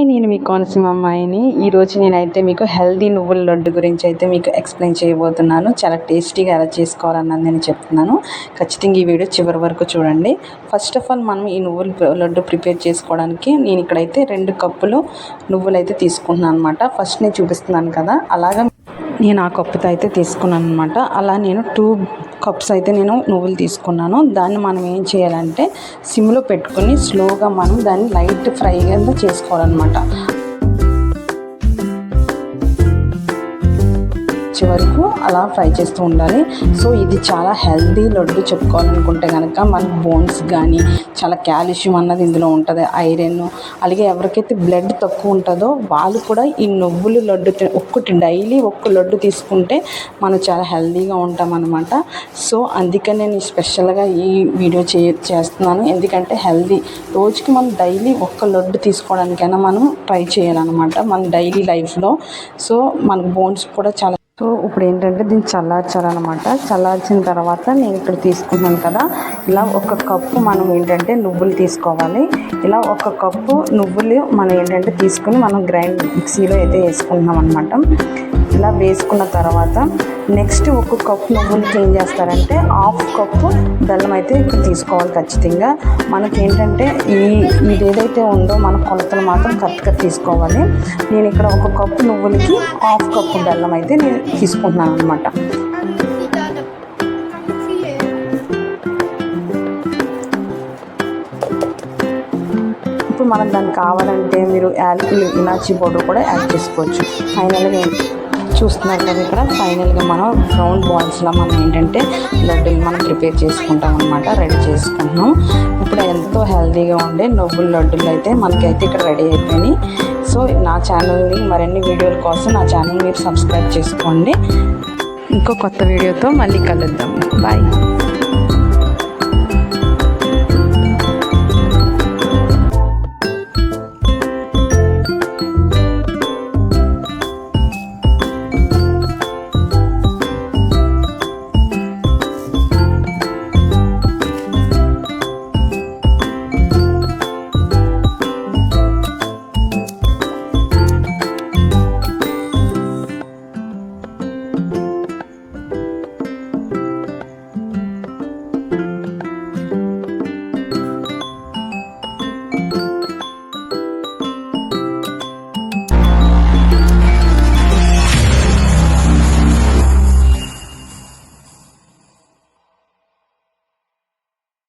నేను మీ కోనసీమ అమ్మాయిని. ఈరోజు నేనైతే మీకు హెల్దీ నువ్వుల లడ్డు గురించి అయితే మీకు ఎక్స్ప్లెయిన్ చేయబోతున్నాను. చాలా టేస్టీగా ఎలా చేసుకోవాలన్నది నేను చెప్తున్నాను. ఖచ్చితంగా ఈ వీడియో చివరి వరకు చూడండి. ఫస్ట్ ఆఫ్ ఆల్ మనం ఈ నువ్వుల లడ్డు ప్రిపేర్ చేసుకోవడానికి నేను ఇక్కడైతే 2 కప్పులు నువ్వులు అయితే తీసుకుంటున్నాను అనమాట. ఫస్ట్ నేను చూపిస్తున్నాను కదా, అలాగా నేను ఆ కప్పుతో అయితే తీసుకున్నాను అనమాట. అలా నేను 2 కప్స్ అయితే నేను నువ్వులు తీసుకున్నాను. దాన్ని మనం ఏం చేయాలంటే సిమ్లో పెట్టుకొని స్లోగా మనం దాన్ని లైట్ ఫ్రై కింద చేసుకోవాలన్నమాట. వరకు అలా ఫ్రై చేస్తూ ఉండాలి. సో ఇది చాలా హెల్దీ లడ్డు చెప్పుకోవాలనుకుంటే కనుక మన బోన్స్ కానీ చాలా కాల్షియం అన్నది ఇందులో ఉంటుంది, ఐరన్. అలాగే ఎవరికైతే బ్లడ్ తక్కువ ఉంటుందో వాళ్ళు కూడా ఈ నువ్వులు లడ్డు డైలీ ఒక్క లడ్డు తీసుకుంటే మనం చాలా హెల్దీగా ఉంటాం అన్నమాట. సో అందుకని నేను స్పెషల్గా ఈ వీడియో చేస్తున్నాను. ఎందుకంటే హెల్దీ రోజుకి మనం డైలీ ఒక్క లడ్డు తీసుకోవడానికైనా మనం ట్రై చేయాలన్నమాట మన డైలీ లైఫ్లో. సో మనకు బోన్స్ కూడా చాలా. సో ఇప్పుడు ఏంటంటే దీన్ని చల్లార్చాలన్నమాట. చల్లార్చిన తర్వాత నేను ఇక్కడ తీసుకున్నాను కదా, ఇలా 1 కప్పు మనం ఏంటంటే నువ్వులు తీసుకోవాలి. ఇలా 1 కప్పు నువ్వులు మనం ఏంటంటే తీసుకుని మనం మిక్సీలో అయితే వేసుకుంటున్నాం అనమాట. ఇలా వేసుకున్న తర్వాత నెక్స్ట్ 1 కప్పు నువ్వులకి ఏం చేస్తారంటే 1/2 కప్పు బెల్లం అయితే ఇక్కడ తీసుకోవాలి ఖచ్చితంగా. మనకి ఏంటంటే ఇది ఏదైతే ఉందో మన కొలతలు మాత్రం కరెక్ట్గా తీసుకోవాలి. నేను ఇక్కడ 1 కప్పు నువ్వులకి 1/2 కప్పు బెల్లం అయితే నేను తీసుకుంటున్నాను అనమాట. ఇప్పుడు మనం దానికి కావాలంటే మీరు యాలకులు, ఇలాచీ పౌడర్ కూడా యాడ్ చేసుకోవచ్చు. ఫైనల్గా చూస్తున్నారు కదా, ఇక్కడ ఫైనల్గా మనం రౌండ్ బాల్స్లో మనం ఏంటంటే లడ్డూలు మనం ప్రిపేర్ చేసుకుంటాం అనమాట, రెడీ చేసుకుంటున్నాం. ఇప్పుడు ఎంతో హెల్తీగా ఉండే నువ్వుల లడ్డూలు అయితే మనకైతే ఇక్కడ రెడీ అయిపోయినాయి. సో నా ఛానల్ని మరిన్ని వీడియోల కోసం నా ఛానల్ మీరు సబ్స్క్రైబ్ చేసుకోండి. ఇంకో కొత్త వీడియోతో మళ్ళీ కలుద్దాం. బాయ్.